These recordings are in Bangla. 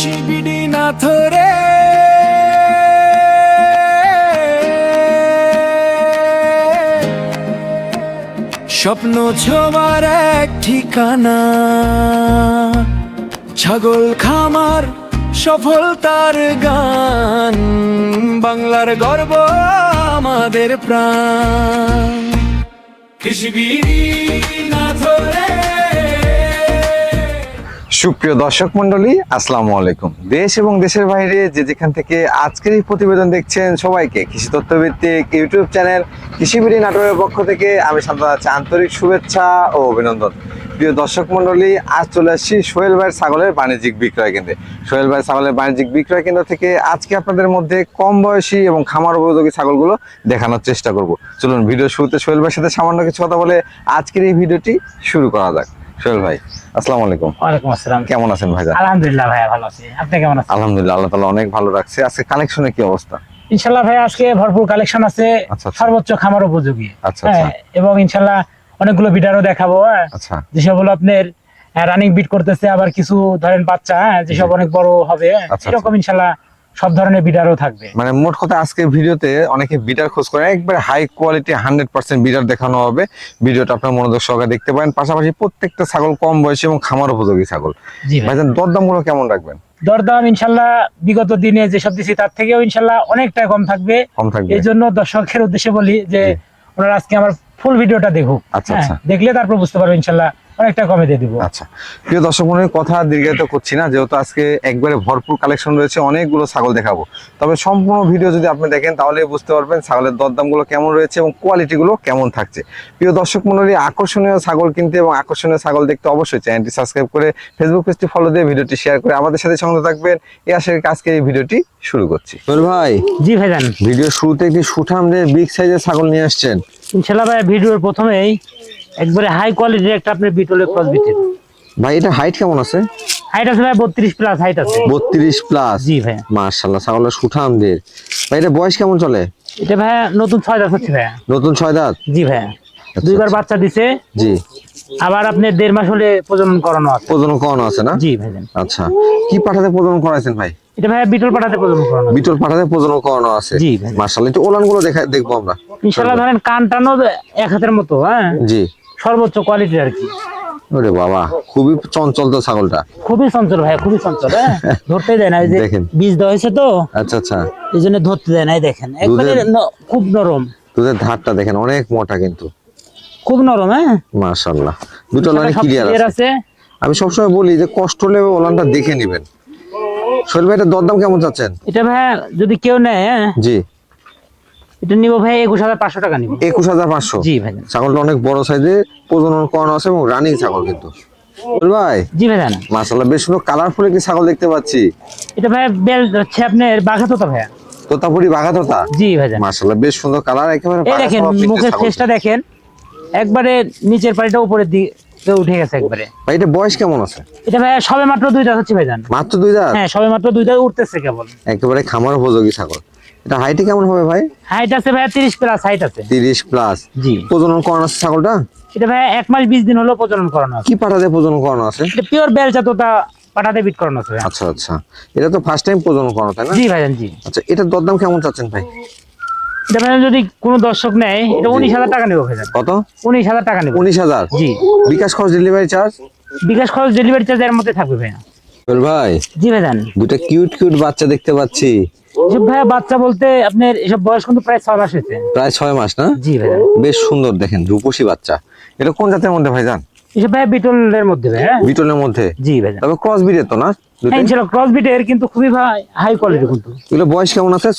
কৃষি বিডি না ধরে স্বপ্ন ছোঁয়ার এক ঠিকানা, ছাগল খামার সফলতার গান, বাংলার গর্ব আমাদের প্রাণ। কৃষি বিডি না ধরে। সুপ্রিয় দর্শক মন্ডলী, আসসালামু আলাইকুম। দেশ এবং দেশের বাইরে যে যেখান থেকে আজকের এই প্রতিবেদন দেখছেন, সবাইকে কৃষি তথ্যভিত্তিক ইউটিউব চ্যানেল কৃষি বিডি নাটোরের পক্ষ থেকে আমি শান্ত আছি আন্তরিক শুভেচ্ছা ও অভিনন্দন। প্রিয় দর্শক মন্ডলী, আজ চলে আসছি সোহেল ভাইয়ের ছাগলের বাণিজ্যিক বিক্রয় কেন্দ্রে। সোহেল ভাইয়ের ছাগলের বাণিজ্যিক বিক্রয় কেন্দ্র থেকে আজকে আপনাদের মধ্যে কম বয়সী এবং খামার উপযোগী ছাগলগুলো দেখানোর চেষ্টা করব। চলুন ভিডিও শুরুতে সোহেল ভাইয়ের সাথে সামান্য কিছু কথা বলে আজকের এই ভিডিওটি শুরু করা যাক। সোহেল ভাই, আসসালামু আলাইকুম। ওয়ালাইকুম আসসালাম। কেমন আছেন ভাইজান? আলহামদুলিল্লাহ ভাইয়া, ভালো আছি। আপনি কেমন আছেন? আলহামদুলিল্লাহ, আল্লাহ তাআলা অনেক ভালো রাখছে। আজকে কালেকশনে কি অবস্থা? ইনশাআল্লাহ ভাই, আজকে ভরপুর কালেকশন আছে। আচ্ছা, আচ্ছা। সর্বোচ্চ খামার উপযোগী। আচ্ছা, আচ্ছা। এবং ইনশাআল্লাহ অনেকগুলো বিডারও দেখাবো। আচ্ছা, যেসবগুলো আপনার রানিং বিট করতেছে, আবার কিছু ধরেন বাচ্চা যেসব অনেক বড় হবে, আচ্ছা, এরকম ইনশাআল্লাহ সব ধরনের বিডারও থাকবে। মানে মোট কথা আজকে ভিডিওতে অনেকে বিটার খোঁজ করে, একবার হাই কোয়ালিটি 100% বিটার দেখানো হবে। ভিডিওটা আপনার মনোযোগ সহকারে দেখতে পারেন। পাশাপাশি প্রত্যেকটা ছাগল কম বয়সী এবং খামার উপযোগী ছাগল। জি ভাই। ভাইজান, দরদামগুলো কেমন রাখবেন? দরদাম ইনশাআল্লাহ বিগত দিনে যেসব দিছি তার থেকেও ইনশাআল্লাহ অনেকটা কম থাকবে। কম থাকবে। এই জন্য দর্শকের উদ্দেশ্যে বলি যে ওনারা আজকে আমার ফুল ভিডিওটা দেখুক। আচ্ছা, আচ্ছা। দেখলে তারপর বুঝতে পারবে ইনশাআল্লাহ অনেকটা কমে দিয়ে দিব। আচ্ছা, প্রিয় দর্শক মণ্ডলীর কথা দীর্ঘায়িত করছি না, যেহেতু আজকে একবারে ভরপুর কালেকশন রয়েছে, অনেকগুলো ছাগল দেখাবো। তবে সম্পূর্ণ ভিডিও যদি আপনি দেখেন তাহলে বুঝতে পারবেন ছাগলের দরদামগুলো কেমন রয়েছে এবং কোয়ালিটিগুলো কেমন থাকছে। প্রিয় দর্শক মণ্ডলী, আকর্ষণীয় ছাগল কিনতে এবং আকর্ষণীয় ছাগল দেখতে অবশ্যই চ্যানেলটি সাবস্ক্রাইব করে ফেসবুক পেজটি ফলো দিয়ে ভিডিওটি শেয়ার করে আমাদের সাথে সঙ্গে থাকবেন। এই আশা রেখে আজকে এই ভিডিওটি শুরু করছি। ভাই, জি ভাইজান, ভিডিও শুরুতে একটি সুঠামদের বিগ সাইজের ছাগল নিয়ে আসছেন। ইনশাআল্লাহ ভাই, ভিডিওর প্রথমেই একবারে হাই কোয়ালিটির একটা আপনি বিটলের ক্রস বিটের। ভাই, এটা হাইট কেমন আছে? হাইট আছে ভাই 32 প্লাস হাইট আছে। 32 প্লাস? জি ভাই। মাশাআল্লাহ, ছাগলটা সুঠামদের। ভাই, এটা বয়স কেমন চলে? এটা ভাই নতুন 6 দাঁত হচ্ছে ভাই। নতুন 6 দাঁত? জি ভাই। দুইবার বাচ্চা দিছে। জি। আবার আপনি 1.5 মাস হলে প্রজনন করানো আছে। প্রজনন করানো আছে না? জি ভাইজান। আচ্ছা, কি পাঠাতে প্রজনন করাইছেন ভাই? এটা ভাই বিটল পাঠাতে প্রজনন করানো আছে। বিটল পাঠাতে প্রজনন করানো আছে? জি ভাই। মাশাআল্লাহ, একটু ওলানগুলো দেখবো আমরা ইনশাআল্লাহ। ধরেন কান টানো এক হাতের মতো। জি। সর্বোচ্চ কোয়ালিটির আর কি। ওরে বাবা, খুবই চঞ্চল তো ছাগলটা। খুবই চঞ্চল ভাই, খুবই চঞ্চল। ধরতে দেয় না, এই যে দেখেন বীজ দেওয়া হয়েছে তো। আচ্ছা, আচ্ছা। এই জন্য ধরতে দেয় না। দেখেন একবারে খুব নরম। দুধের ধারটা দেখেন, অনেক মোটা কিন্তু খুব নরম। মাশাআল্লাহ, দুটো লাইন ক্লিয়ার আছে। আমি সবসময় বলি যে কষ্ট হলে ওলানটা দেখে নেবেন। সোহেল ভাই, এটা দরদাম কেমন চাচ্ছেন? এটা ভাই যদি কেউ নেয়, জি, এটা নিব ভাই 21,500 টাকা নিব। 21,500? জি ভাই। ছাগলটা অনেক বড় সাইজে প্রজনন করানো আছে এবং রানিং ছাগল কিন্তু। সোহেল ভাই, জি ভাই জান, মাশাআল্লাহ, বেশ সুন্দর কালারফুল একটি ছাগল দেখতে পাচ্ছি। এটা ভাই বেল হচ্ছে আপনার বাঘাতোতা ভাই। তোতাপুরি বাঘাতোতা? জি ভাই জান। মাশাআল্লাহ, বেশ সুন্দর কালার। একেবারে এই দেখেন মুখের ফেসটা দেখেন, একবারে নিচের পাড়িটা উপরের দিকে উঠে গেছে একবারে। ভাই, এটা বয়স কেমন আছে? এটা ভাই সবে মাত্র 2 দাঁত হচ্ছে ভাই জান। মাত্র 2 দাঁত? হ্যাঁ, সবে মাত্র 2 দাঁত উঠতেছে কেবল। একেবারে খামার উপযোগী ছাগল। এটা হাইটে কেমন হবে ভাই? হাইট আছে ভাই 30 প্লাস হাইট আছে। 30 প্লাস? জি। প্রজনন করানো আছে ছাগলটা? এটা ভাই 1 মাস 20 দিন হলো প্রজনন করানো আছে। কি পাঠাতে প্রজনন করানো আছে? এটা পিওর বেলচাতোতা পাঠাতে বিট করানো আছে। আচ্ছা, আচ্ছা। এটা তো ফার্স্ট টাইম প্রজনন করানো, তাই না? জি ভাই জান, জি। আচ্ছা, এটার দরদাম কেমন চাচ্ছেন ভাই? এটা ভাই যদি কোনো দর্শক নেয়, এটা 19,000 টাকা নেব ভাই জান। কত? 19,000 টাকা নেব। 19,000? জি। বিকাশ খরচ, ডেলিভারি চার্জ? বিকাশ খরচ, ডেলিভারি চার্জ এর মধ্যে থাকবে ভাই। ভাই, জি ভাই জান। দুটো কিউট বাচ্চা দেখতে পাচ্ছি। এসব ভাই বাচ্চা বলতে আপনার এসব বয়স কিন্তু প্রায় 6 মাস হয়েছে। প্রায় 6 মাস না? জি ভাই। বেশ সুন্দর দেখেন, রূপসী বাচ্চা। এটা কোন জাতের মধ্যে ভাইজান? এসব ভাই বিটলের মধ্যে ভাই। বিটলের মধ্যে? জি ভাই। তবে ক্রস ব্রিডের তো না? হ্যাঁ, ইনশাআল্লাহ ক্রস বিটের, কিন্তু খুবই ভাই হাই কোয়ালিটি কিন্তু। এগুলো বয়স কেমন আছে?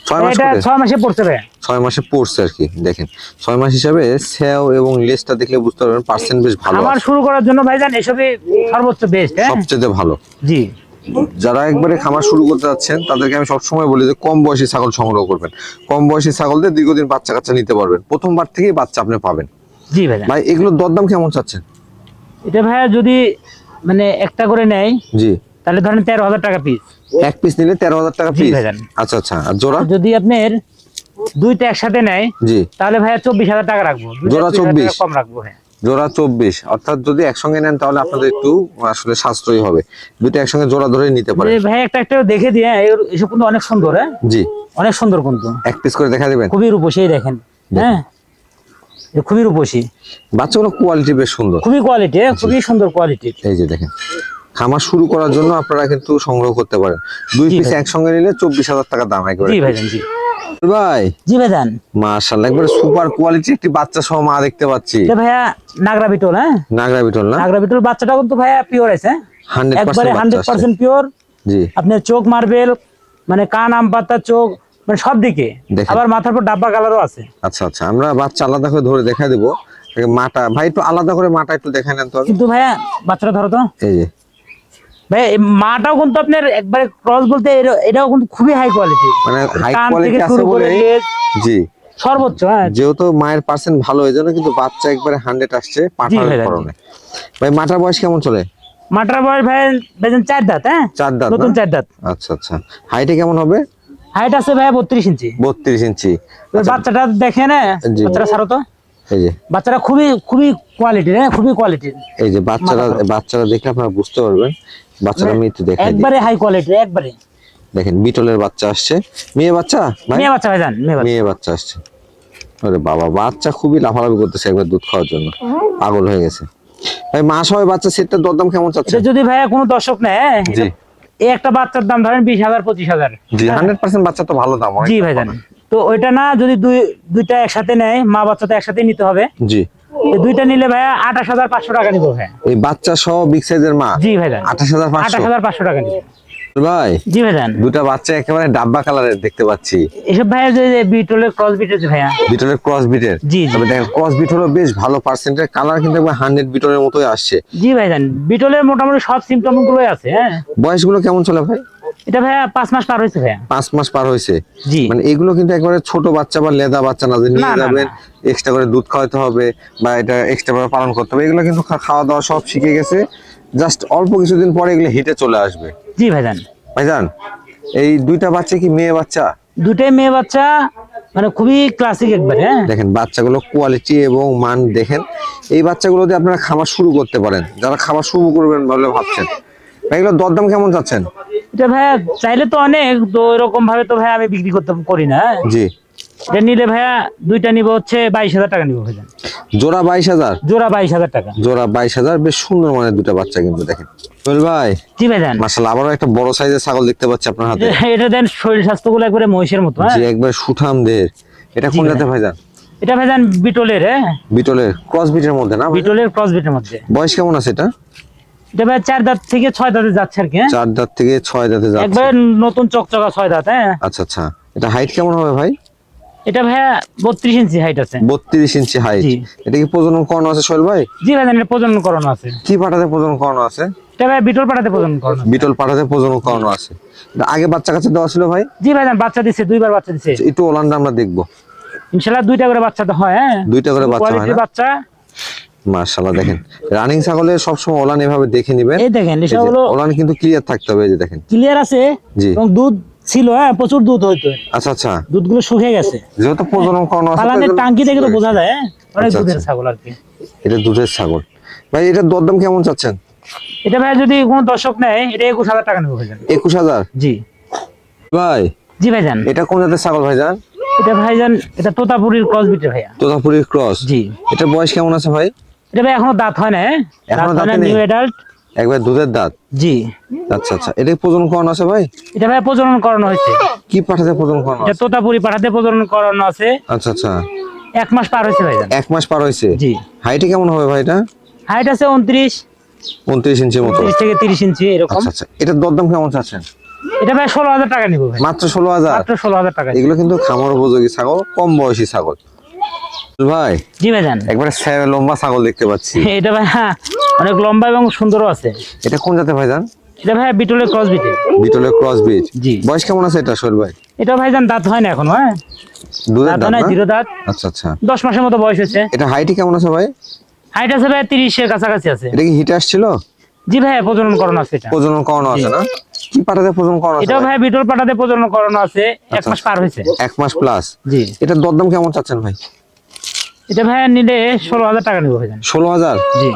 6 মাস এটা করে? 6 মাসে পড়ছে ভাই। 6 মাসে পড়ছে আর কি। দেখেন 6 মাস হিসাবে সেও এবং লেজটা দেখলে বুঝতে পারবেন পার্সেন্ট বেশ ভালো আছে। আমার শুরু করার জন্য ভাইজান এসবই সর্বোচ্চ বেস্ট। সবচেয়ে ভালো। জি। যারা একবারে খামার শুরু করতে যাচ্ছেন তাদেরকে আমি সবসময় বলি যে কম বয়সী ছাগল সংগ্রহ করবেন। কম বয়সী ছাগলদের দীর্ঘদিন বাচ্চা কাচ্চা নিতে পারবেন, প্রথমবার থেকেই বাচ্চা আপনি পাবেন। জি ভাই। ভাই, এগুলোর দরদাম কেমন চাচ্ছেন? এটা ভাই যদি মানে একটা করে নেয়, জি, তাহলে ধরেন 13,000 টাকা পিস। এক পিস নিলে 13,000 টাকা পিস? আচ্ছা, আচ্ছা। আর জোড়া? যদি আপনার দুইটা একসাথে নেয়, জি, তাহলে ভাই 24,000 টাকা রাখবো। জোড়া 24? কম রাখবো। হ্যাঁ, জোড়া 24, অর্থাৎ যদি একসঙ্গে নেন তাহলে আপনাদের একটু আসলে সাশ্রয়ী হবে। দুটো একসঙ্গে জোড়া ধরে নিতে পারেন। ভাই একটা দেখে দিয়ে, এসব কিন্তু অনেক সুন্দর। হ্যাঁ জি, অনেক সুন্দর কিন্তু, এক পিস করে দেখা দিবেন। খুবই রূপসী, দেখেন। হ্যাঁ খুবই রূপসী, বাচ্চাগুলো কোয়ালিটি বেশ সুন্দর, খুবই কোয়ালিটি, খুবই সুন্দর কোয়ালিটির। এই যে দেখেন, খামার শুরু করার জন্য আপনারা কিন্তু সংগ্রহ করতে পারেন। দুই জি পিস ভাই। একসঙ্গে নিলে 24,000 টাকা দাম একবারে। জি ভাইজান, জি ভাই জি ভাইজান। মাশাআল্লাহ, একবারে সুপার কোয়ালিটি একটি বাচ্চা সহ মা দেখতে পাচ্ছি। এটা ভাইয়া নাগরা বিটল। হ্যাঁ নাগরা বিটল না? নাগরা বিটল বাচ্চাটা কিন্তু ভাইয়া পিওর আছে, 100% একবারে বাচ্চা আসছে। 100% পিওর। জি, আপনার চোখ মার্বেল, মানে কান আম পাতা, চোখ মানে সব দিকে, দেখেন। আবার মাথার পর ডাব্বা কালারও আছে। আচ্ছা আচ্ছা, আমরা বাচ্চা আলাদা করে ধরে দেখা দেবো। মাটা ভাই একটু আলাদা করে মাটা একটু দেখাই নেন তো আগে। কিন্তু ভাইয়া বাচ্চাটা ধরো তো এই যে ভাই, এই মাটাও কিন্তু আপনার একবারে ক্রস বলতে এটাও কিন্তু খুবই হাই কোয়ালিটি, মানে হাই কান কোয়ালিটি থেকে আছে শুরু বলে। করে লেজ জি, সর্বোচ্চ। হ্যাঁ যেহেতু মায়ের পার্সেন্ট ভালো, এই জন্য কিন্তু বাচ্চা একবারে 100 আসছে পাঠার ভাই, কারণে। ভাই মাটার বয়স কেমন চলে? মাটার বয়স ভাই বেজন 4 দাঁত। হ্যাঁ 4 দাঁত নতুন না? 4 দাঁত। আচ্ছা আচ্ছা, হাইটে কেমন হবে? হাইট আছে ভাই 32 ইঞ্চি। 32 ইঞ্চি। আচ্ছা, বাচ্চাটা দেখেন, জি। বাচ্চাটা ছাড়ো তো, এই যে বাচ্চাটা খুবই খুবই কোয়ালিটির। হ্যাঁ খুবই কোয়ালিটির, এই যে বাচ্চারা দেখে আপনারা বুঝতে পারবেন। বাচ্চারা আমি একটু দেখাই দিই। একবারে হাই কোয়ালিটির, একবারে। দেখেন বিটলের বাচ্চা আসছে, মেয়ে বাচ্চা ভাই, মেয়ে বাচ্চা ভাইজান, মেয়ে বাচ্চা। মেয়ে বাচ্চা আসছে। আরে বাবা, বাচ্চা খুবই লাফালাফি করতেছে একবার দুধ খাওয়ার জন্য, পাগল হয়ে গেছে। ভাই মা সবাই বাচ্চা সেটটার দরদাম কেমন চাচ্ছে? এটা যদি ভাইয়া কোনো দর্শক নেয়, জি এই একটা বাচ্চার দাম ধরেন 20,000 25,000। জি, 100% বাচ্চা তো ভালো দাম, অনেক জি দাম ভাইজান, পাবেন। তো ওইটা না, যদি দুইটা একসাথে নেয়, মা বাচ্চা তো একসাথে নিতে হবে। জি, এই দুইটা নিলে ভাইয়া 28,500 টাকা নিবো ভাইয়া। এই বাচ্চা সহ বিগ সাইজের মা জি ভাইজান, 28,500। 28,500 টাকা নিবো। ভাই জি ভাইজান, দুটা বাচ্চা একেবারে ডাব্বা কালারের দেখতে পাচ্ছি। এসব ভাইয়া যে বিটলের ক্রস বিটের ভাইয়া। বিটলের ক্রস বিটের। জি, জি। তবে দেখেন ক্রস বিট হলো বেশ ভালো পার্সেন্টের, কালার কিন্তু একবার 100 বিটলের মতোই আসছে। জি ভাইজান, বিটলের মোটামুটি সব সিমটম গুলোই আছে। হ্যাঁ বয়সগুলো কেমন চলে ভাই? এটা ভাইয়া 5 মাস পার হয়েছে ভাইয়া। 5 মাস পার হয়েছে। জি, মানে এগুলো কিন্তু একবারে ছোট বাচ্চা বা লেদা বাচ্চা না যে না, নিয়ে না, যাবেন না। এক্সট্রা করে দুধ খাওয়াতে হবে বা এটা এক্সট্রা ভাবে পালন করতে হবে, এগুলো কিন্তু খাওয়া দাওয়া সব শিখে গেছে। জাস্ট অল্প কিছুদিন পরে এগুলো হিটে চলে আসবে। জি ভাইজান, ভাইজান এই দুইটা বাচ্চা কি মেয়ে বাচ্চা? দুটাই মেয়ে বাচ্চা, মানে খুবই ক্লাসিক একবারে। হ্যাঁ দেখেন বাচ্চাগুলো কোয়ালিটি এবং মান দেখেন। এই বাচ্চাগুলো দিয়ে আপনারা খামার শুরু করতে পারেন, যারা খামার শুরু করবেন বলে ভাবছেন। ভাই এগুলো দরদাম কেমন যাচ্ছেন? এটা ভাইয়া চাইলে তো অনেক, তো এরকম ভাবে তো ভাইয়া আমি বিক্রি করতে করি না। হ্যাঁ? জি, এটা নিলে ভাইয়া দুইটা নিব হচ্ছে 22,000 টাকা নিবো ভাইজান। জোড়া 22,000। জোড়া 22,000 টাকা। জোড়া 22,000, বেশ সুন্দর মানের দুটা বাচ্চা কিন্তু দেখেন। সোহেল ভাই জি ভাইজান, মাশাআল্লাহ, আবারও একটা বড় সাইজের ছাগল দেখতে পাচ্ছি আপনার হাতে। এটা দেন, শরীর স্বাস্থ্য গুলো একবারে মহিষের মতো। হ্যাঁ জি, একবার সুঠাম দেহের। এটা জি কোন ভাই। জাতের ভাইজান? এটা ভাইজান বিটলের। হ্যাঁ বিটলের ক্রস বিটের মধ্যে না ভাই? বিটলের ক্রস বিটের মধ্যে। বয়স কেমন আছে এটা? এটা ভাই 4 দাঁত থেকে 6 দাঁতে যাচ্ছে আর কি। হ্যাঁ? 4 দাঁত থেকে 6 দাঁতে যাচ্ছে। একবারে নতুন চকচকা 6 দাঁত। হ্যাঁ আচ্ছা আচ্ছা, এটা হাইট কেমন হবে ভাই? এটা ভাইয়া 32 ইঞ্চি হাইট আছে। 32 ইঞ্চি হাইট। জি। এটা কি প্রজনন করানো আছে সোহেল ভাই? জি ভাইজান, এটা প্রজনন করানো আছে। কি পাঠাতে প্রজনন করানো আছে? এটা ভাই বিটল পাঠাতে প্রজনন করানো আছে। বিটল পাঠাতে প্রজনন করানো আছে। এটা আগে বাচ্চা কাছে দেওয়া ছিল ভাই? জি ভাইজান, বাচ্চা দিছে, দুইবার বাচ্চা দিছে। একটু ওলানটা আমরা দেখবো। ইনশাআল্লাহ দুইটা করে বাচ্চা তো হয়। হ্যাঁ দুইটা করে বাচ্চা হয় কোয়ালিটির না? বাচ্চা। মাশাআল্লাহ, দেখেন রানিং ছাগলের সবসময় ওলান এভাবে দেখে নেবেন। এই দেখেন, এই যে, এটা হলো ওলান কিন্তু ক্লিয়ার থাকতে হবে, এই যে দেখেন। ক্লিয়ার আছে জি। এবং দুধ ছিল। হ্যাঁ প্রচুর দুধ হইতো, আচ্ছা আচ্ছা, দুধগুলো শুকিয়ে গেছে। যেহেতু প্রজনন করানো আছে তো পালানের এগুলো- টাঙ্কি দেখে তো বোঝা যায়। হ্যাঁ? অনেক আচ্ছা, দুধের আচ্ছা। ছাগল আর কি। এটা দুধের ছাগল। ভাই এটার দরদাম কেমন চাচ্ছেন? এটা ভাই যদি কোনো দর্শক নেয়, এটা 21,000 টাকা নেবো ভাইজান। 21,000। জি ভাই জি ভাইজান, এটা কোন জাতের ছাগল ভাইজান? এটা ভাইজান এটা তোতাপুরির ক্রস বিটের ভাইয়া। তোতাপুরীর ক্রস। জি, এটার বয়স কেমন আছে ভাই? এটা ভাই এখনো দাঁত হয় না। হ্যাঁ? এখনো দাঁত হয় না, দাঁতে নেই? New adult. একবার দুধের দাঁত। জি, আচ্ছা আচ্ছা, এটা কি প্রজনন করানো আছে ভাই? এটা ভাই প্রজনন করানো হয়েছে। কি পাঠাতে প্রজনন করানো এটা আছে? তোতাপুরি পাঠাতে প্রজনন করানো আছে। আচ্ছা আচ্ছা, 1 মাস পার হয়েছে ভাইজান। 1 মাস পার হয়েছে। জি, হাইটে কেমন হবে ভাই এটা? হাইট আছে 29 29 ইঞ্চির মতো। 30 থেকে 30 ইঞ্চি এরকম। আচ্ছা আচ্ছা, এটার দরদাম কেমন চাচ্ছেন? এটা ভাই 16,000 টাকা নিবো ভাই। মাত্র 16,000। মাত্র 16,000 টাকা। এগুলো কিন্তু খামার উপযোগী ছাগল, কম বয়সী ছাগল। ভাই জি ভাইজান, একবারে লম্বা ছাগল দেখতে পাচ্ছি। এটা ভাই অনেক লম্বা এবং সুন্দরও আছে। এটা কোন জাতের ভাইজান? এটা ভাই বিটলের ক্রস বিটে। বিটলের ক্রস বিট। জি। বয়স কেমন আছে এটা সোহেল ভাই? এটা ভাইজান দাঁত হয় না এখনো। হ্যাঁ দুধের দাঁত দাঁত হয় না, না? জিরো দাঁত। আচ্ছা আচ্ছা, 10 মাসের মতো বয়স হয়েছে। এটা হাইটে কেমন আছে ভাই? হাইট আছে ভাই 30 এর কাছাকাছি আছে। এটা কি হিটে আসছিল? জি ভাই, প্রজনন করানো আছে এটা। প্রজনন করানো আছে না? কি পাঠাতে প্রজনন করানো আছে? এটাও ভাই বিটল পাঠাতে প্রজনন করানো আছে। 1 আচ্ছা। মাস পার হয়েছে। 1 মাস প্লাস। জি, এটার দরদাম কেমন চাচ্ছেন ভাই? এটা ভাইয়া নিলে 16,000 টাকা নিবো ভাইজান। 16,000? জি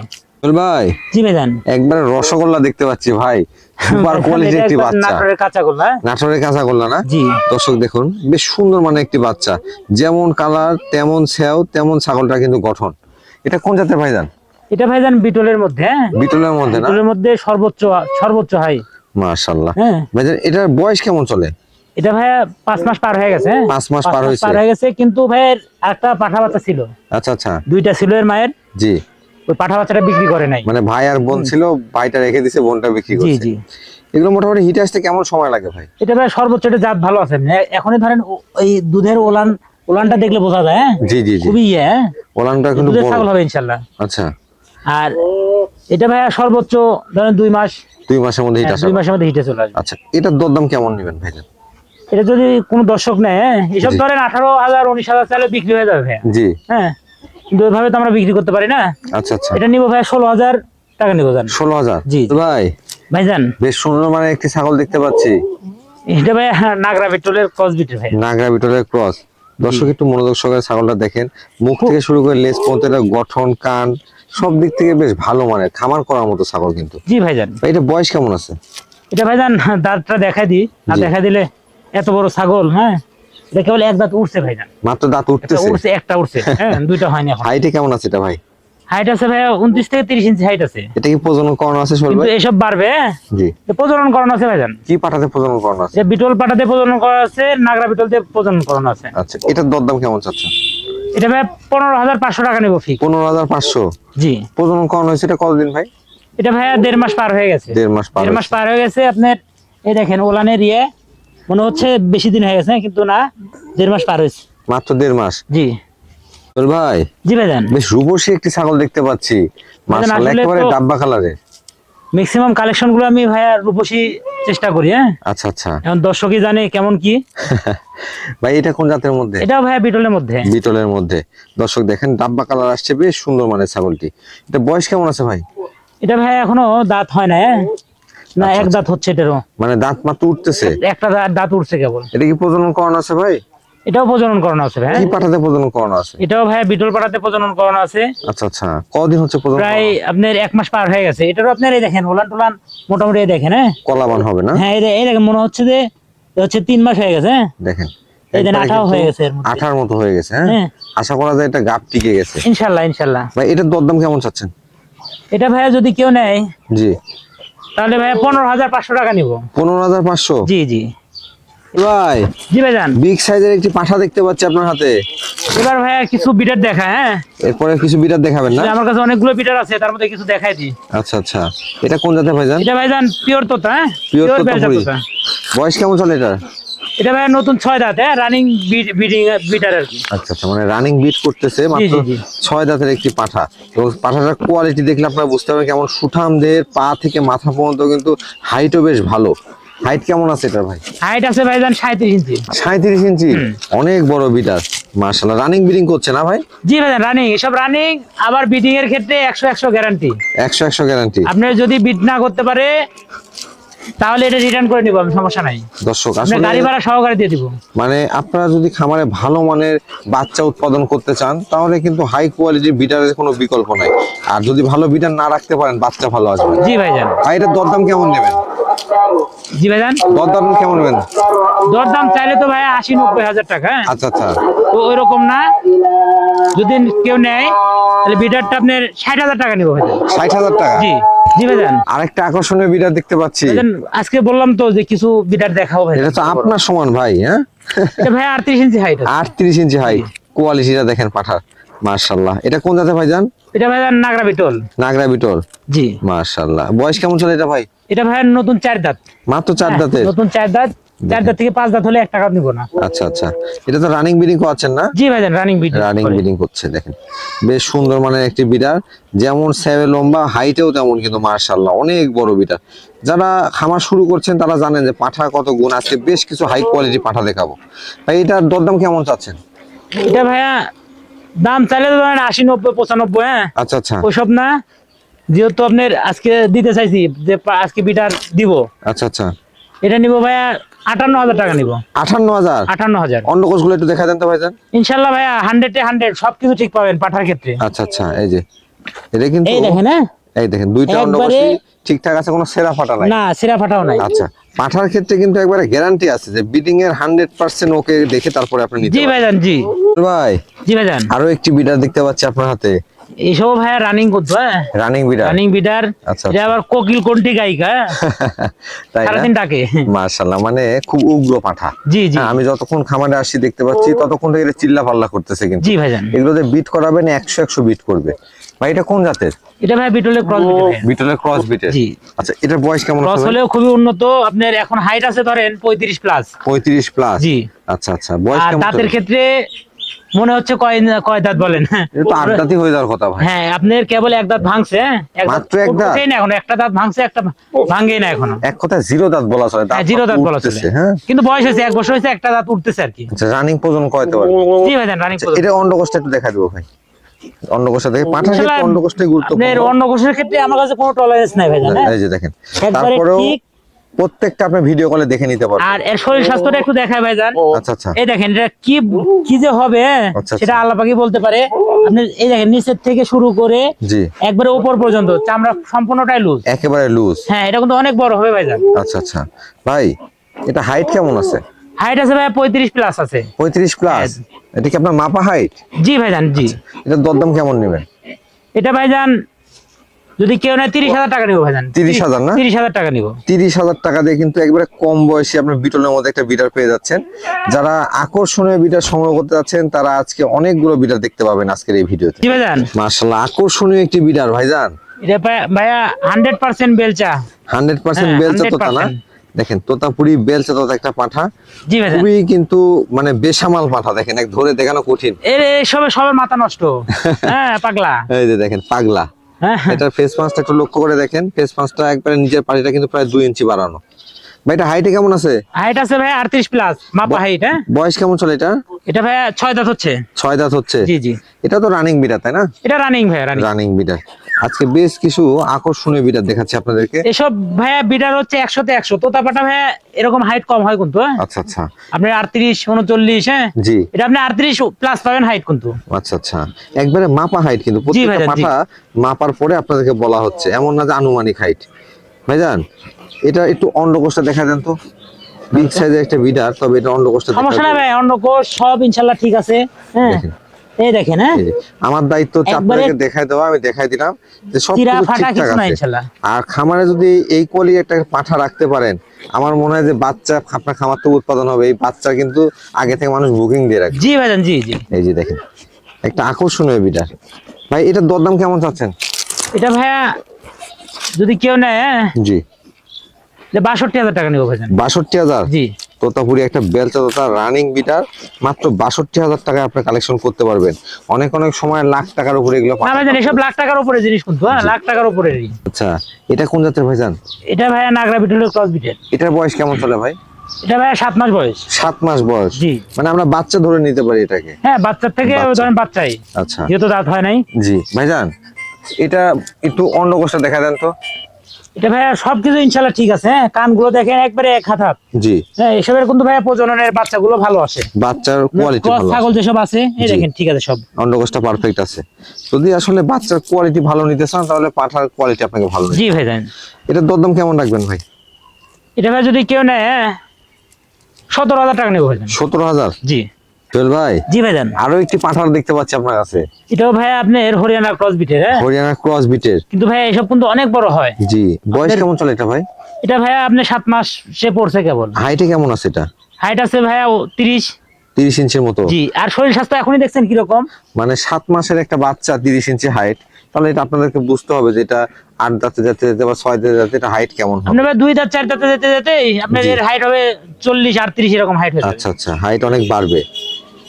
ভাই জি ভাইজান। একবারে রসগোল্লা দেখতে পাচ্ছি ভাই, সুপার কোয়ালিটির একটি বাচ্চা, নাটোরের কাঁচাগোল্লা। নাটোরের কাঁচাগোল্লা না? জি দর্শক দেখুন বেশ সুন্দর মানে একটি বাচ্চা, যেমন কালার তেমন সেও তেমন ছাগলটা কিন্তু গঠন। এটা কোন জাতের ভাইজান? এটা ভাইজান বিটলের মধ্যে। হ্যাঁ বিটলের মধ্যে না? বিটলের মধ্যে সর্বোচ্চ হাই। মাশাআল্লাহ। হ্যাঁ ভাইজান এটার বয়স কেমন চলে? এটা ভাইয়া 5 মাস পার হয়ে গেছে। 5 মাস পার হয়েছে। পার হয়ে গেছে, কিন্তু ভাইয়ের একটা পাঠা বাচ্চা ছিল। আচ্ছা আচ্ছা। দুইটা ছিল এর মায়ের। জি। ওই পাঠা বাচ্চাটা বিক্রি করে নাই। মানে ভাই আর বোন ছিল, ভাইটা রেখে দিয়েছে, বোনটা বিক্রি জি করছে। জি। এগুলো মোটামুটি হিট আসতে কেমন সময় লাগে ভাই? এটা ভাই সর্বোচ্চ এটা জাত ভালো আছে। এখনই ধরেন ওই দুধের ওলানটা দেখলে বোঝা যায়। হ্যাঁ জি জি জি। খুবই ইয়ে। হ্যাঁ ওলানটা কিন্তু দুধের বড়। ছাগল হবে ইনশাআল্লাহ। আচ্ছা। আর এটা ভাইয়া সর্বোচ্চ ধরেন 2 মাস। 2 মাসের মধ্যে হিট আসে? 2 মাসের মধ্যে হিটে চলে আসবে। আচ্ছা, এটার দরদাম কেমন নেবেন ভাইজান? এটা যদি কোনো দর্শক নেয়, হ্যাঁ এসব জি। ধরেন 18,000 19,000 চাইলে বিক্রি হয়ে যাবে ভাইয়া। জি। হ্যাঁ কিন্তু ওইভাবে তো আমরা বিক্রি করতে পারি না। আচ্ছা আচ্ছা। এটা নিবো ভাইয়া 16,000 টাকা নিবো জান। 16,000? জি। তো ভাই ভাইজান বেশ সুন্দর মানে একটি ছাগল দেখতে পাচ্ছি, এটা ভাইয়া নাগরা বিটলের ক্রস বিটের ভাই। নাগরা বিটলের ক্রস। দর্শক একটু মনোযোগ সহকারে ছাগলটা দেখেন, মুখ থেকে শুরু করে লেজ পর্যন্ত এটা গঠন, কান সব দিক থেকে বেশ ভালো মানের, খামার করার মতো ছাগল কিন্তু। জি ভাইজান। ভাই এটা বয়স কেমন আছে? এটা ভাইজান দাঁতটা দেখাই দিই, না জি। দেখা দিলে এত বড় ছাগল। হ্যাঁ এটা কেবল এক দাঁত উঠছে ভাইজান। মাত্র দাঁত একটা উঠতেছে? উঠছে, একটা উঠছে। হ্যাঁ দুইটা হয়নি এখন। হাইটে কেমন আছে এটা ভাই? হাইট আছে ভাইয়া 29 থেকে 30 ইঞ্চি হাইট আছে। এটা কি প্রজনন করানো আছে সোহেল কিন্তু ভাই? এসব বাড়বে। হ্যাঁ জি। এটা প্রজনন করানো আছে ভাইজান। কি পাঠাতে প্রজনন করানো আছে? এটা বিটল পাটাতে প্রজনন করা আছে, নাগরা বিটল দিয়ে প্রজনন করানো আছে। আচ্ছা, এটার দরদাম কেমন চাচ্ছেন? এটা ভাই 15,500 টাকা নেবো ফিক্স। 15,500? জি। প্রজনন করানো হয়েছে এটা কতদিন ভাই? এটা ভাইয়া 1.5 মাস পার হয়ে গেছে। 1.5 মাস পার 1.5 মাস হয়েছে। পার হয়ে গেছে আপনার। এই দেখেন ওলানের ইয়ে মনে হচ্ছে বেশি দিন হয়ে গেছে, কিন্তু না 1.5 মাস পার হয়েছে। মাত্র 1.5 মাস? জি সোহেল ভাই জি ভাইজান। বেশ রূপসী একটি ছাগল দেখতে পাচ্ছি, মাশাআল্লাহ আসলে একেবারে তো- ডাব্বা কালারের। ম্যাক্সিমাম কালেকশন গুলো আমি ভাইয়া রূপসী চেষ্টা করি। হ্যাঁ আচ্ছা আচ্ছা। এখন দর্শকই জানে কেমন কি। ভাই এটা কোন জাতের মধ্যে? এটাও ভাইয়া বিটলের মধ্যে। বিটলের মধ্যে। দর্শক দেখেন ডাব্বা কালার আসছে, বেশ সুন্দর মানে ছাগলটি। এটা বয়স কেমন আছে ভাই? এটা ভাইয়া এখনো দাঁত হয় না। হ্যাঁ না আচ্ছা, এক দাঁত হচ্ছে এটারও। মানে দাঁত মাত্র উঠতেছে? একটা দাঁত উঠছে কেবল। এটা কি প্রজনন করানো আছে ভাই? এটাও প্রজনন করানো আছে ভাইয়া। কি পাঠাতে প্রজনন করানো আছে? এটাও ভাইয়া বিটল পাটাতে প্রজনন করানো আছে। আচ্ছা আচ্ছা। কতদিন হচ্ছে প্রজনন প্রায় করানো? আপনার 1 মাস পার হয়ে গেছে। এটারও আপনার এই দেখেন ওলান টোলান মোটামুটি এই দেখেন। হ্যাঁ কলাবান হবে না? হ্যাঁ এই দেখেন মনে হচ্ছে যে এ হচ্ছে 3 মাস হয়ে গেছে। হ্যাঁ দেখেন এই দেন একবারে আঠাও কিন্তু হয়ে গেছে এর মধ্যে। আঠার মতো হয়ে গেছে। হ্যাঁ হ্যাঁ আশা করা যায় এটা গাপ টিকে গেছে। ইনশাল্লাহ ইনশাল্লাহ। ভাই এটার দরদাম কেমন চাচ্ছেন? এটা ভাইয়া যদি কেউ নেয় জি। তাহলে ভাইয়া 15,500 টাকা নিব। 15,500? জি জি ভাই জি ভাইজান। বিগ সাইজের একটি পাঠা দেখতে পাচ্ছি আপনার হাতে। এবার ভাইয়া কিছু বিটার দেখা। হ্যাঁ এরপরে কিছু বিটার দেখাবেন না? আমার কাছে অনেকগুলো বিটার আছে, তার মধ্যে কিছু দেখাই দিই। আচ্ছা আচ্ছা। এটা কোন জাতের ভাইজান? এটা ভাইজান পিওর তোতা। হ্যাঁ পিওর Pure তোতাপুরি। তোতা। বয়স কেমন চলে এটা? এটা ভাইয়া নতুন 6 দাঁত। হ্যাঁ রানিং বিডিং বিটার আর কি। আচ্ছা আচ্ছা, মানে রানিং বিট করতেছে মাত্র। জি, জি। 6 দাঁতের একটি পাঠা, এবং পাঠাটার কোয়ালিটি দেখলে আপনারা বুঝতে পারবেন কেমন সুঠাম দেহের, পা থেকে মাথা পর্যন্ত কিন্তু হাইটও বেশ ভালো। হাইট কেমন আছে এটা ভাই? হাইট আছে ভাইজান 37 ইঞ্চি। 37 ইঞ্চি? অনেক বড় বিটার, মাশাআল্লাহ। রানিং ব্রিডিং করছে না ভাই? জি ভাইজান রানিং, এসব রানিং। আবার বিডিং এর ক্ষেত্রে 100 গ্যারান্টি। 100 গ্যারান্টি? আপনি যদি বিট না করতে পারে তাহলে এটা রিটার্ন করে নিব আমি, সমস্যা নাই। দর্শক আপনি আসলে গাড়ি ভাড়া সহকারে দিয়ে দিব। মানে আপনারা যদি খামারে ভালো মানের বাচ্চা উৎপাদন করতে চান, তাহলে কিন্তু হাই কোয়ালিটির বিটারের কোনো বিকল্প নাই। আর যদি ভালো বিটার না রাখতে পারেন, বাচ্চা ভালো আসবে না। জি ভাইজান। আর এটার দরদাম কেমন নেবেন? জি ভাইজান। দরদাম কেমন নেবেন? দরদাম চাইলে তো ভাই 80-90 হাজার টাকা। হ্যাঁ আচ্ছা আচ্ছা। তো ওইরকম না, যদি কেউ নেয় তাহলে বিটারটা আপনার 60,000 টাকা নিব ভাইজান। 60,000 টাকা? জি জি ভাইজান। আরেকটা আকর্ষণীয় বিটার দেখতে পাচ্ছি। ভাইজান আজকে বললাম তো যে কিছু বিটার দেখাও ভাই। এটা তো আপনার সমান ভাই। হ্যাঁ এটা ভাই 38 ইঞ্চি হাইট আছে। 38 ইঞ্চি হাই। কোয়ালিটিটা দেখেন পাঠার, মাশাআল্লাহ। এটা কোন জাতের ভাইজান? এটা ভাইজান নাগরা বিটল। নাগরা বিটল? জি। মাশাআল্লাহ। বয়স কেমন চলে এটা ভাই? এটা ভাইয়ার নতুন 4 দাঁত। মাত্র 4 হ্যাঁ, দাঁতের? নতুন 4 দাঁত। 4 দাঁত থেকে 5 দাঁত হলে 1 টাকা নিব না। আচ্ছা আচ্ছা। এটা তো রানিং ব্রিডিং করছেন না? জি ভাইজান রানিং বিট। রানিং ব্রিডিং করছে। দেখেন বেশ সুন্দর মানে একটি বিটার, যেমন সেবে লম্বা, হাইটেও তেমন কিন্তু মাশাআল্লাহ অনেক বড় বিটার। যারা খামার শুরু করছেন তারা জানেন যে পাঠা কত গুণ। আজকে বেশ কিছু হাই কোয়ালিটি পাঠা দেখাবো। ভাই এটার দরদাম কেমন চাচ্ছেন? এটা ভাইয়া দাম চাইলে তো ধরেন 80-90-95। হ্যাঁ আচ্ছা আচ্ছা। ওইসব না, যেহেতু আপনার আজকে দিতে চাইছি যে আজকে বিটার দিব, আচ্ছা আচ্ছা। এটা নিব ভাইয়া 58,000 টাকা নিব। 58,000? 58,000। অন্ডকোষ গুলো একটু দেখা দেন তো ভাইজান। ইনশাআল্লাহ ভাইয়া 100 এ 100 সবকিছু ঠিক পাবেন পাঠার ক্ষেত্রে। আচ্ছা আচ্ছা, এই যে এটা কিন্তু এই দেখেন, হ্যাঁ এই দেখেন দুইটা একবারে অন্ডকোষই ঠিকঠাক আছে, কোনো সেরা ফাটা নাই। না সিরা ফাটাও নাই। আচ্ছা, পাঠার ক্ষেত্রে কিন্তু একবারে গ্যারান্টি আছে যে বিডিং এর 100% ওকে দেখে তারপরে আপনি নিতে জি পারবেন। ভাইজান, জি ভাই জি ভাইজান। আরো একটি বিডার দেখতে পাচ্ছি আপনার হাতে, এইসব ভাইয়া রানিং করতো, হ্যাঁ রানিং বিডার। রানিং বিডার। আচ্ছা, এটা আবার কোকিল কোনটি গায়িকা, তাই না? সারাদিন ডাকে। মাশাআল্লাহ, মানে খুব উগ্র পাঠা। জি জি হ্যাঁ, আমি যতক্ষণ খামারে আসছি দেখতে পাচ্ছি ততক্ষণ থেকে এটা চিল্লা পাল্লা করতেছে কিন্তু। জি ভাইজান। এগুলোতে বিট করাবেন 100 বিট করবে। ভাই এটা কোন জাতের? এটা ভাই বিটলের ক্রস বিটের। বিটলের ক্রস বিটের। জি। আচ্ছা, এটার বয়স কেমন ক্রস হবে? হলেও খুবই উন্নত। আপনার এখন হাইট আছে ধরেন 35 প্লাস। 35 প্লাস। জি। আচ্ছা আচ্ছা, বয়স আর কেমন? দাঁতের ক্ষেত্রে মনে হচ্ছে কয় দাঁত বলেন? এটা তো 8 দাঁতই হয়ে যাওয়ার কথা ভাই। হ্যাঁ, আপনার কেবল এক দাঁত ভাঙছে, হ্যাঁ মাত্র এক দাঁত? উঠছেই না এখনো, একটা দাঁত ভাঙছে, একটা ভাঙেই না এখনো। এক কথায় জিরো দাঁত বলা চলে। হ্যাঁ, জিরো দাঁত বলা চলে। উঠতেছে, হ্যাঁ। কিন্তু বয়স হয়েছে 1 বছর হয়েছে, একটা দাঁত উঠতেছে আর কি। আচ্ছা, রানিং প্রজনন কয়তে পারে? জি ভাইজান, রানিং আচ্ছা, এটা অন্ডকোষটা একটু দেখা দেবো ভাই। অন্ডকোষটা দেখে পাঠার ক্ষেত্রে অন্ডকোষটাই গুরুত্বপূর্ণ। আপনার অন্য কোষের ক্ষেত্রে আমার কাছে কোনো টলারেন্স নাই ভাইজান। এই যে দেখেন, একবারে তারপরেও ঠিক। প্রত্যেকটা আপনি ভিডিও কলে দেখে নিতে পারবেন। আর এর শরীর স্বাস্থ্যটা একটু দেখায় ভাইজান। আচ্ছা আচ্ছা, এই দেখেন এটা কি যে হবে, আচ্ছা, সেটা আল্লাহ পাকই বলতে পারে। আপনি এই দেখেন নিচের থেকে শুরু করে জি একবারে উপর পর্যন্ত চামড়া সম্পূর্ণটাই লুজ। একেবারে লুজ। হ্যাঁ, এটা কিন্তু অনেক বড় হবে ভাইজান। আচ্ছা আচ্ছা, ভাই এটা হাইট কেমন আছে? হাইট আছে ভাই 35 প্লাস আছে। 35 প্লাস? এটা কি আপনার মাপা হাইট? জি ভাইজান, জি। এটা দরদাম কেমন নেবেন? এটা ভাইজান যদি কেউ নেয় 30,000 টাকা নিব ভাইজান। 30,000 না? 30,000 টাকা নিব। 30,000 টাকা দিয়ে কিন্তু একবারে কম বয়সী আপনার বিটলের মধ্যে একটা বিটার পেয়ে যাচ্ছেন। যারা আকর্ষণীয় বিটার সংগ্রহ করতে যাচ্ছেন তারা আজকে অনেকগুলো বিটার দেখতে পাবেন আজকের এই ভিডিওতে। জি ভাইজান। মাশাআল্লাহ, আকর্ষণীয় একটি বিটার ভাইজান। এটা ভাইয়া 100% বেলচা। 100% হ্যাঁ, বেলচা তোতা না? 100%। দেখেন, তোতাপুরি বেলচা তোতা একটা পাঠা। জি ভাইজান। খুবই কিন্তু মানে বেসামাল পাঠা, দেখেন এক ধরে দেখানো কঠিন। সবার মাথা নষ্ট। হ্যাঁ, পাগলা। এই যে দেখেন, পাগলা। হ্যাঁ, এটার ফেস পাঁচটা একটু লক্ষ্য করে দেখেন, ফেস পাঁচটা একবারে নিজের পাটিটা কিন্তু প্রায় 2 ইঞ্চি বাড়ানো। ভাই এটা হাইটে কেমন আছে? হাইট আছে ভাই 38 প্লাস মাপা হাইট। হ্যাঁ, বয়স কেমন চলে এটা? এটা ভাই 6 দাঁত হচ্ছে। 6 দাঁত হচ্ছে? জি জি। এটা তো রানিং বিটার তাই না? এটা রানিং ভাই, রানিং। Running bitter. আজকে বেশ কিছু আকর্ষণীয় বিটার দেখাচ্ছি আপনাদেরকে। এসব ভাইয়া বিডার হচ্ছে 100 তে 100। তোতাপাটা ভাইয়া এরকম হাইট কম হয় কিন্তু। হ্যাঁ, আচ্ছা আচ্ছা, আপনি 38 39, হ্যাঁ জি। এটা আপনি 38 প্লাস পাবেন হাইট কিন্তু। আচ্ছা আচ্ছা, একবারে মাপা হাইট কিন্তু প্রত্যেকটা ভাইজান, জি। পাঠা মাপার পরে আপনাদেরকে বলা হচ্ছে, এমন না যে আনুমানিক হাইট। ভাইজান এটা একটু অন্ডকোষটা দেখা দেন তো। বিগ সাইজের একটা বিডার, তবে এটা অন্ডকোষটা দেখা সমস্যা নাই দেন। ভাই, অন্ডকোষ সব ইনশাআল্লাহ ঠিক আছে। হ্যাঁ, দেখেন, এই দেখেন। হ্যাঁ, এই যে, আমার দায়িত্ব হচ্ছে একবারে আপনাদেরকে দেখাই দেওয়া। আমি দেখাই দিলাম যে সব চিরা কিছু ফাটা ঠিকঠাক কিছু নাই আছে। ইনশাআল্লাহ। আর খামারে যদি এই কোয়ালিটির একটা পাঠা রাখতে পারেন, আমার মনে হয় যে বাচ্চা আপনার খামার থেকে উৎপাদন হবে। এই বাচ্চা কিন্তু আগে থেকে মানুষ বুকিং দিয়ে রাখে। জি ভাইজান, জি জি। এই যে দেখেন, একটা আকর্ষণীয় বিডার। ভাই এটার দরদাম কেমন চাচ্ছেন? এটা ভাইয়া যদি কেউ নেয়, হ্যাঁ, জি 62,000 টাকা নিব ভাইজান। 62,000? জি। তোতাপুরি একটা বেলচা তোতা রানিং বিটার, মাত্র 62,000 টাকায় আপনি কালেকশন করতে পারবেন। অনেক অনেক সময় লাখ টাকার উপরে এগুলো না পাওয়া ভাইজান, যায়। এসব লাখ টাকার উপরে জিনিস কিন্তু। হ্যাঁ, লাখ টাকার উপরেরই। আচ্ছা, এটা কোন জাতের ভাইজান? এটা ভাইয়া নাগরা বিটলের ক্রস বিটের। এটার বয়স কেমন চলে ভাই? এটা ভাইয়া 7 মাস বয়স। 7 মাস বয়স? জি। মানে আমরা বাচ্চা ধরে নিতে পারি এটাকে? হ্যাঁ, বাচ্চার থেকে বাচ্চা। ধরেন বাচ্চাই, আচ্ছা, যেহেতু দাঁত হয় নাই। জি ভাইজান এটা একটু অন্ডকোষটা দেখা দেন তো। এটা ভাইয়া সবকিছু ইনশাআল্লাহ ঠিক আছে। হ্যাঁ, কানগুলো দেখেন একবারে এক হাত। জি। হ্যাঁ, এসবের কিন্তু ভাইয়া প্রজননের বাচ্চাগুলো ভালো আসে। বাচ্চার কোয়ালিটি ক্রস ভালো ছাগল যেসব আছে, এই জি। দেখেন ঠিক আছে সব। অন্ডকোষটা পারফেক্ট আছে। যদি আসলে বাচ্চার কোয়ালিটি ভালো নিতে চান তাহলে পাঠার কোয়ালিটি আপনাকে ভালো নিতে জি হবে। ভাইজান। এটার দরদাম কেমন রাখবেন ভাই? এটা ভাই যদি কেউ নেয়, 17,000 টাকা নেবো ভাইজান। 17,000? জি জুয়েল ভাই জি ভাইজান। আরো একটি পাঠার দেখতে পাচ্ছি আপনার কাছে, এটাও ভাইয়া আপনার হরিয়ানা ক্রস বিটের। হ্যাঁ, হরিয়ানা ক্রস বিটের। কিন্তু ভাইয়া এসব কিন্তু অনেক বড় হয়। জি, বয়স কেমন চলে এটা ভাই? এটা ভাইয়া আপনার 7 মাস সে পড়ছে কেবল। হাইটে কেমন আছে এটা? হাইট আছে ভাইয়া 30। 30 ইঞ্চির মতো? জি। আর শরীর স্বাস্থ্য এখনই দেখছেন কিরকম। মানে 7 মাসের একটা বাচ্চা 30 ইঞ্চি হাইট, তাহলে এটা আপনাদেরকে বুঝতে হবে যে এটা 8 দাঁতে যেতে যেতে বা 6 দাঁতে যেতে এটা হাইট কেমন হবে। আপনার ভাই 2 দাঁত 4 দাঁতে যেতে যেতে আপনার জি। এর হাইট হবে 40 38 এরকম হাইট হয়ে যাবে। আচ্ছা আচ্ছা, হাইট অনেক বাড়বে।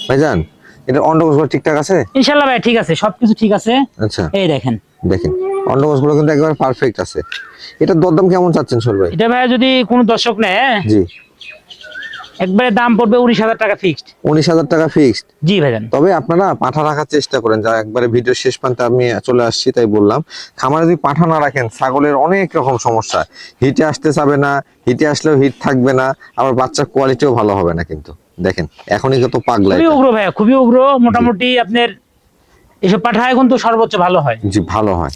ভাইজান এটা অন্ডকোষগুলো ঠিকঠাক আছে? ইনশাআল্লাহ ভাই ঠিক আছে, সবকিছু ঠিক আছে। আচ্ছা, এই দেখেন। দেখেন অন্ডকোষগুলো কিন্তু একেবারে পারফেক্ট আছে। এটার দরদাম কেমন চাচ্ছেন সোহেল ভাই? এটা ভাই যদি কোনো দর্শক নেয়, জি একবারে দাম পড়বে 19,000 টাকা ফিক্সড। 19,000 টাকা ফিক্সড। জি ভাইজান। তবে আপনারা পাঠা রাখার চেষ্টা করেন, যা একবারে ভিডিও শেষ প্রান্তে আমি চলে আসছি তাই বললাম। খামারে যদি পাঠা না রাখেন, ছাগলের অনেক রকম সমস্যা, হিটে আসতে চাবে না, হিটে আসলেও হিট থাকবে না, আবার বাচ্চার কোয়ালিটিও ভালো হবে না। কিন্তু দেখেন এখনই কত পাগলা, খুবই উগ্র ভাইয়া, খুবই উগ্র। মোটামুটি আপনার এসব পাঠা এখন তো সর্বোচ্চ ভালো হয়। জি ভালো হয়।